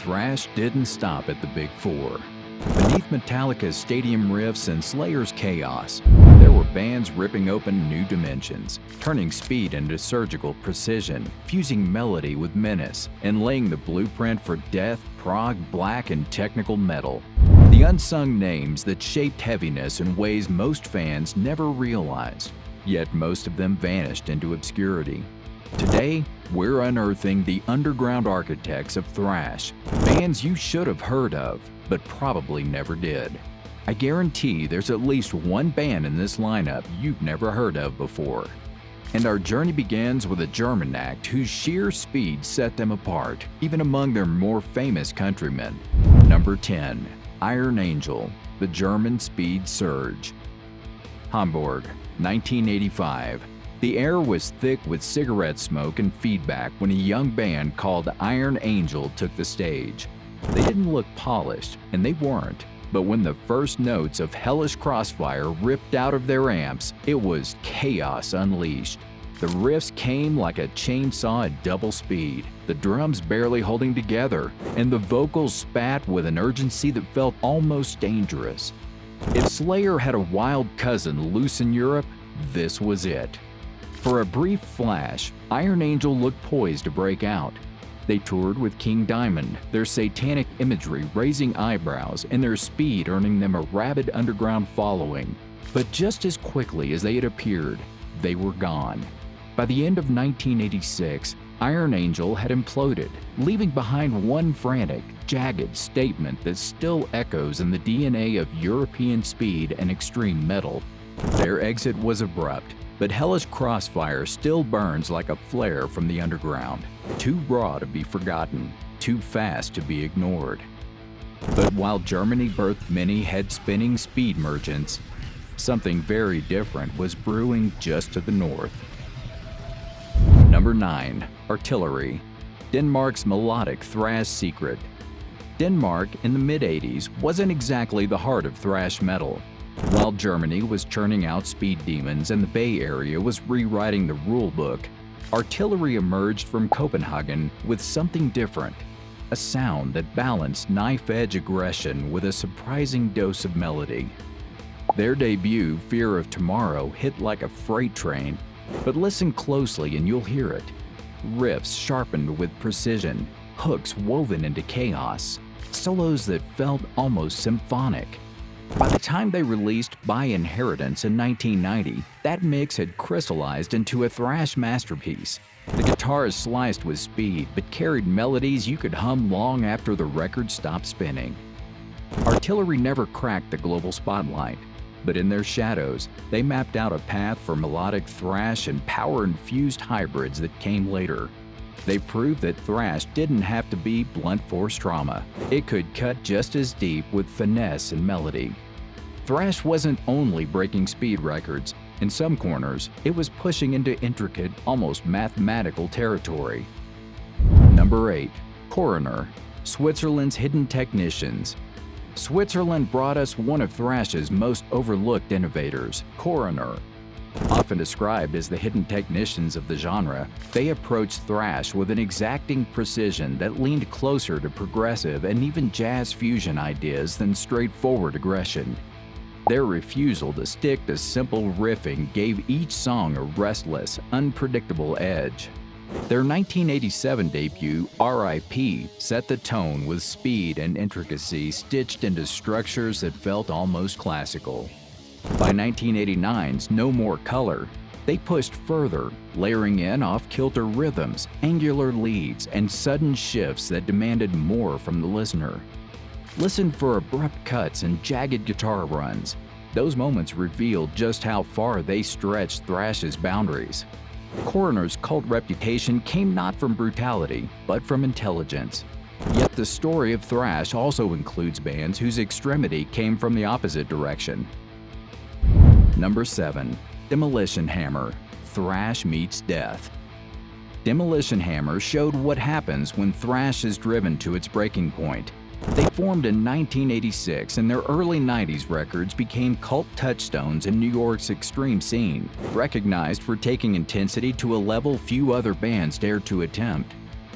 thrash didn't stop at the Big Four. Beneath Metallica's stadium riffs and Slayer's chaos, there were bands ripping open new dimensions, turning speed into surgical precision, fusing melody with menace, and laying the blueprint for death, prog, black, and technical metal. The unsung names that shaped heaviness in ways most fans never realized, yet most of them vanished into obscurity. Today, we're unearthing the underground architects of thrash, bands you should have heard of, but probably never did. I guarantee there's at least one band in this lineup you've never heard of before. And our journey begins with a German act whose sheer speed set them apart, even among their more famous countrymen. Number 10. Iron Angel, the German Speed Surge. Hamburg, 1985. The air was thick with cigarette smoke and feedback when a young band called Iron Angel took the stage. They didn't look polished, and they weren't, but when the first notes of hellish crossfire ripped out of their amps, it was chaos unleashed. The riffs came like a chainsaw at double speed, the drums barely holding together, and the vocals spat with an urgency that felt almost dangerous. If Slayer had a wild cousin loose in Europe, this was it. For a brief flash, Iron Angel looked poised to break out. They toured with King Diamond, their satanic imagery raising eyebrows and their speed earning them a rabid underground following. But just as quickly as they had appeared, they were gone. By the end of 1986, Iron Angel had imploded, leaving behind one frantic, jagged statement that still echoes in the DNA of European speed and extreme metal. Their exit was abrupt, but hellish crossfire still burns like a flare from the underground, too raw to be forgotten, too fast to be ignored. But while Germany birthed many head-spinning speed merchants, something very different was brewing just to the north. Number 9. Artillery, Denmark's melodic thrash secret. Denmark in the mid-80s wasn't exactly the heart of thrash metal. While Germany was churning out speed demons and the Bay Area was rewriting the rule book, Artillery emerged from Copenhagen with something different, a sound that balanced knife-edge aggression with a surprising dose of melody. Their debut, Fear of Tomorrow, hit like a freight train, but listen closely and you'll hear it. Riffs sharpened with precision, hooks woven into chaos, solos that felt almost symphonic. By the time they released By Inheritance in 1990, that mix had crystallized into a thrash masterpiece. The guitars sliced with speed, but carried melodies you could hum long after the record stopped spinning. Artillery never cracked the global spotlight, but in their shadows, they mapped out a path for melodic thrash and power-infused hybrids that came later. They proved that thrash didn't have to be blunt force trauma. It could cut just as deep with finesse and melody. Thrash wasn't only breaking speed records. In some corners, it was pushing into intricate, almost mathematical territory. Number 8. Coroner, Switzerland's hidden technicians. Switzerland brought us one of thrash's most overlooked innovators, Coroner. Often described as the hidden technicians of the genre, they approached thrash with an exacting precision that leaned closer to progressive and even jazz fusion ideas than straightforward aggression. Their refusal to stick to simple riffing gave each song a restless, unpredictable edge. Their 1987 debut, R.I.P., set the tone with speed and intricacy stitched into structures that felt almost classical. By 1989's No More Color, they pushed further, layering in off-kilter rhythms, angular leads, and sudden shifts that demanded more from the listener. Listen for abrupt cuts and jagged guitar runs. Those moments revealed just how far they stretched thrash's boundaries. Coroner's cult reputation came not from brutality, but from intelligence. Yet the story of thrash also includes bands whose extremity came from the opposite direction. Number 7. Demolition Hammer, Thrash Meets Death. Demolition Hammer showed what happens when thrash is driven to its breaking point. They formed in 1986, and their early 90s records became cult touchstones in New York's extreme scene, recognized for taking intensity to a level few other bands dared to attempt.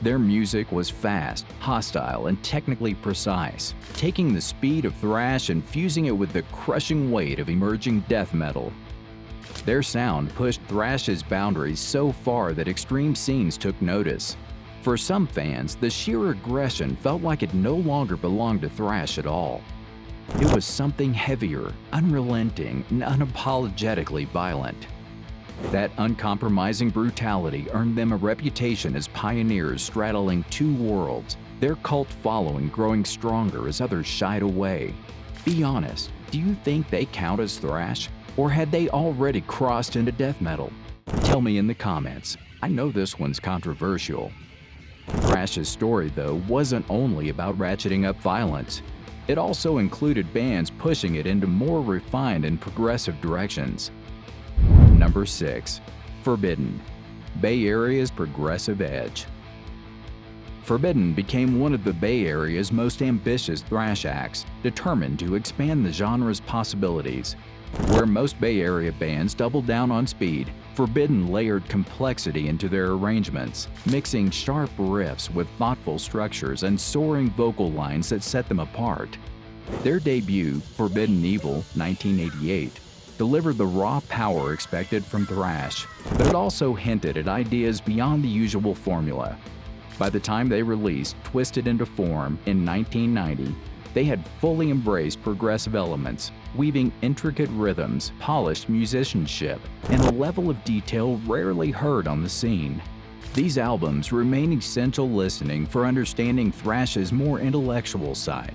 Their music was fast, hostile, and technically precise, taking the speed of thrash and fusing it with the crushing weight of emerging death metal. Their sound pushed thrash's boundaries so far that extreme scenes took notice. For some fans, the sheer aggression felt like it no longer belonged to thrash at all. It was something heavier, unrelenting, and unapologetically violent. That uncompromising brutality earned them a reputation as pioneers straddling two worlds, their cult following growing stronger as others shied away. Be honest, do you think they count as thrash? Or had they already crossed into death metal? Tell me in the comments. I know this one's controversial. Thrash's story, though, wasn't only about ratcheting up violence. It also included bands pushing it into more refined and progressive directions. Number 6. Forbidden, Bay Area's progressive edge. Forbidden became one of the Bay Area's most ambitious thrash acts, determined to expand the genre's possibilities. Where most Bay Area bands doubled down on speed, Forbidden layered complexity into their arrangements, mixing sharp riffs with thoughtful structures and soaring vocal lines that set them apart. Their debut, Forbidden Evil, 1988, delivered the raw power expected from thrash, but it also hinted at ideas beyond the usual formula. By the time they released Twisted into Form in 1990, they had fully embraced progressive elements, weaving intricate rhythms, polished musicianship, and a level of detail rarely heard on the scene. These albums remain essential listening for understanding thrash's more intellectual side.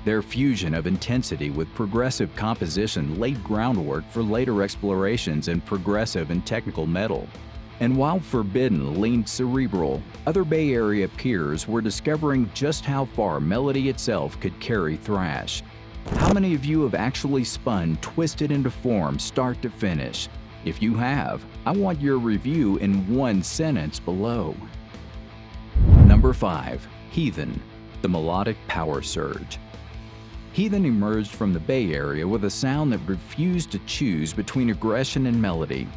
Their fusion of intensity with progressive composition laid groundwork for later explorations in progressive and technical metal. And while Forbidden leaned cerebral, other Bay Area peers were discovering just how far melody itself could carry thrash. How many of you have actually spun Twisted into Form start to finish? If you have, I want your review in one sentence below. Number 5. Heathen, the melodic power surge. Heathen emerged from the Bay Area with a sound that refused to choose between aggression and melody.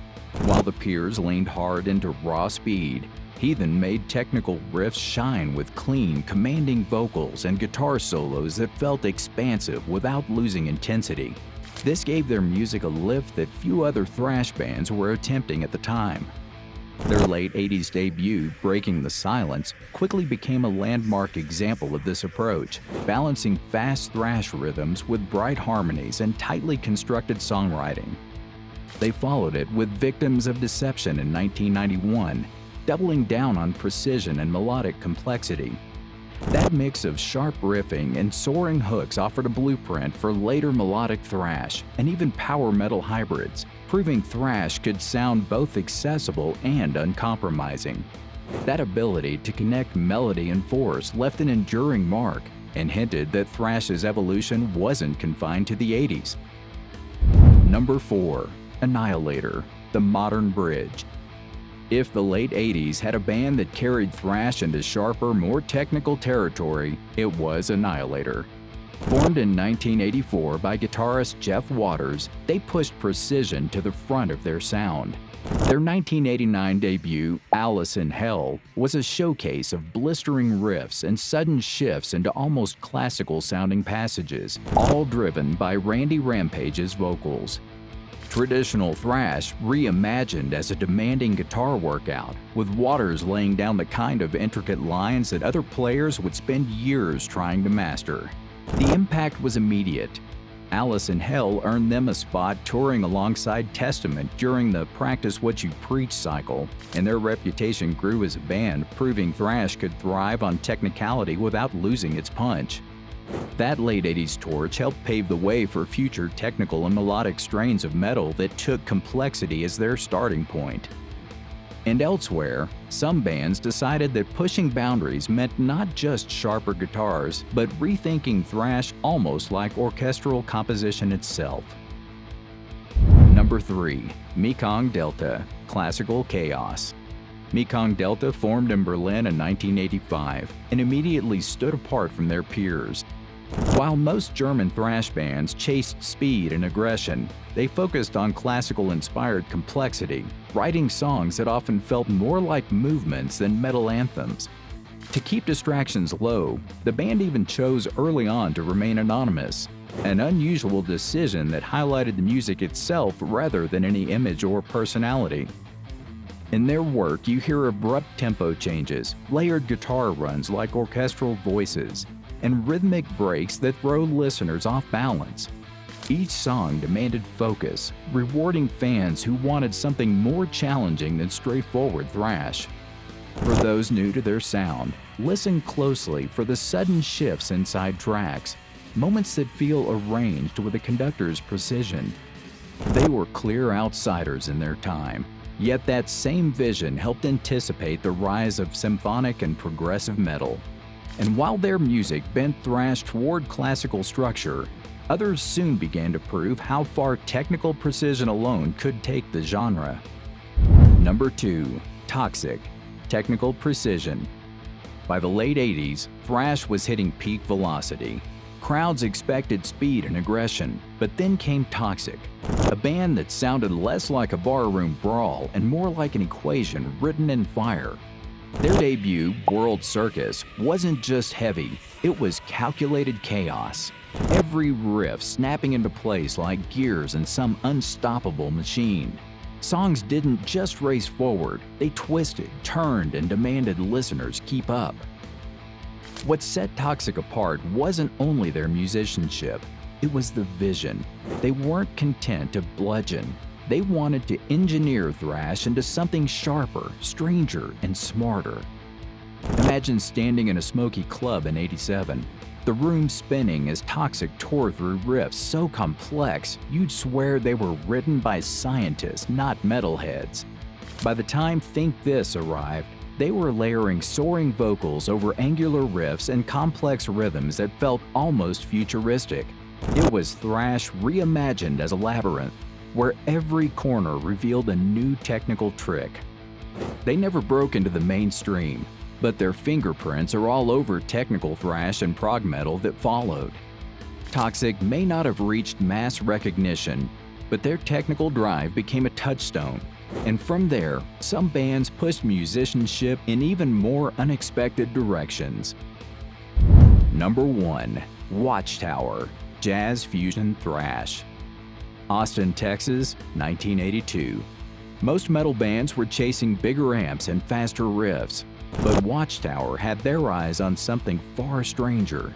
While the peers leaned hard into raw speed, Heathen made technical riffs shine with clean, commanding vocals and guitar solos that felt expansive without losing intensity. This gave their music a lift that few other thrash bands were attempting at the time. Their late 80s debut, Breaking the Silence, quickly became a landmark example of this approach, balancing fast thrash rhythms with bright harmonies and tightly constructed songwriting. They followed it with Victims of Deception in 1991, doubling down on precision and melodic complexity. That mix of sharp riffing and soaring hooks offered a blueprint for later melodic thrash and even power metal hybrids, proving thrash could sound both accessible and uncompromising. That ability to connect melody and force left an enduring mark and hinted that thrash's evolution wasn't confined to the 80s. Number 4. Annihilator, the modern bridge. If the late 80s had a band that carried thrash into sharper, more technical territory, it was Annihilator. Formed in 1984 by guitarist Jeff Waters, they pushed precision to the front of their sound. Their 1989 debut, Alice in Hell, was a showcase of blistering riffs and sudden shifts into almost classical-sounding passages, all driven by Randy Rampage's vocals. Traditional thrash reimagined as a demanding guitar workout, with Waters laying down the kind of intricate lines that other players would spend years trying to master. The impact was immediate. Alice in Hell earned them a spot touring alongside Testament during the Practice What You Preach cycle, and their reputation grew as a band, proving thrash could thrive on technicality without losing its punch. That late 80s torch helped pave the way for future technical and melodic strains of metal that took complexity as their starting point. And elsewhere, some bands decided that pushing boundaries meant not just sharper guitars, but rethinking thrash almost like orchestral composition itself. Number 3. Mekong Delta, classical chaos. Mekong Delta formed in Berlin in 1985 and immediately stood apart from their peers. While most German thrash bands chased speed and aggression, they focused on classical-inspired complexity, writing songs that often felt more like movements than metal anthems. To keep distractions low, the band even chose early on to remain anonymous, an unusual decision that highlighted the music itself rather than any image or personality. In their work, you hear abrupt tempo changes, layered guitar runs like orchestral voices, and rhythmic breaks that throw listeners off balance. Each song demanded focus, rewarding fans who wanted something more challenging than straightforward thrash. For those new to their sound, listen closely for the sudden shifts inside tracks, moments that feel arranged with a conductor's precision. They were clear outsiders in their time, yet that same vision helped anticipate the rise of symphonic and progressive metal. And while their music bent thrash toward classical structure, others soon began to prove how far technical precision alone could take the genre. Number 2. Toxik. Technical precision. By the late 80s, thrash was hitting peak velocity. Crowds expected speed and aggression, but then came Toxik, a band that sounded less like a barroom brawl and more like an equation written in fire. Their debut, World Circus, wasn't just heavy, it was calculated chaos. Every riff snapping into place like gears in some unstoppable machine. Songs didn't just race forward, they twisted, turned, and demanded listeners keep up. What set Toxik apart wasn't only their musicianship, it was the vision. They weren't content to bludgeon. They wanted to engineer thrash into something sharper, stranger, and smarter. Imagine standing in a smoky club in '87, the room spinning as Toxik tore through riffs so complex you'd swear they were written by scientists, not metalheads. By the time Think This arrived, they were layering soaring vocals over angular riffs and complex rhythms that felt almost futuristic. It was thrash reimagined as a labyrinth, where every corner revealed a new technical trick. They never broke into the mainstream, but their fingerprints are all over technical thrash and prog metal that followed. Toxik may not have reached mass recognition, but their technical drive became a touchstone. And from there, some bands pushed musicianship in even more unexpected directions. Number 1. Watchtower. Jazz Fusion Thrash. Austin, Texas, 1982. Most metal bands were chasing bigger amps and faster riffs, but Watchtower had their eyes on something far stranger.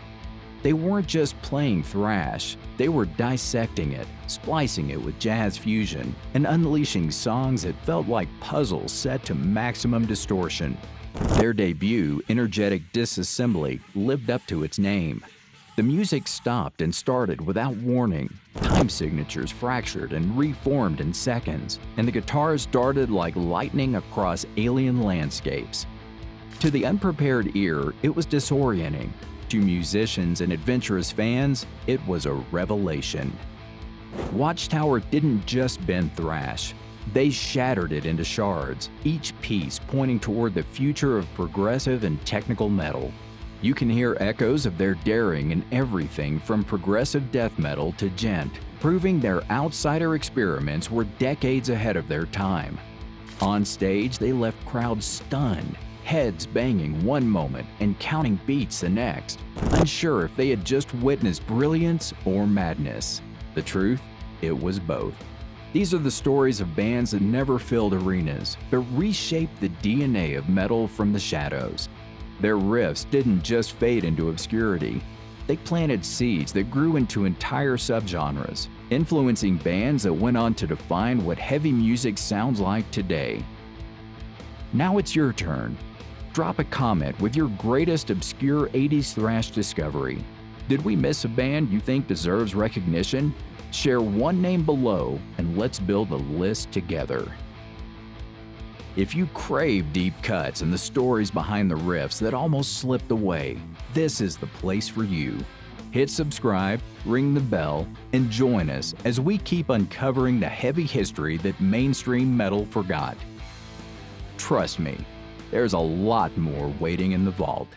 They weren't just playing thrash, they were dissecting it, splicing it with jazz fusion, and unleashing songs that felt like puzzles set to maximum distortion. Their debut, energetic disassembly, lived up to its name. The music stopped and started without warning. Time signatures fractured and reformed in seconds, and the guitars darted like lightning across alien landscapes. To the unprepared ear, it was disorienting. To musicians and adventurous fans, it was a revelation. Watchtower didn't just bend thrash. They shattered it into shards, each piece pointing toward the future of progressive and technical metal. You can hear echoes of their daring in everything from progressive death metal to djent, proving their outsider experiments were decades ahead of their time. On stage, they left crowds stunned, heads banging one moment and counting beats the next, unsure if they had just witnessed brilliance or madness. The truth? It was both. These are the stories of bands that never filled arenas, but reshaped the DNA of metal from the shadows. Their riffs didn't just fade into obscurity. They planted seeds that grew into entire subgenres, influencing bands that went on to define what heavy music sounds like today. Now it's your turn. Drop a comment with your greatest obscure 80s thrash discovery. Did we miss a band you think deserves recognition? Share one name below and let's build a list together. If you crave deep cuts and the stories behind the riffs that almost slipped away, this is the place for you. Hit subscribe, ring the bell, and join us as we keep uncovering the heavy history that mainstream metal forgot. Trust me, there's a lot more waiting in the vault.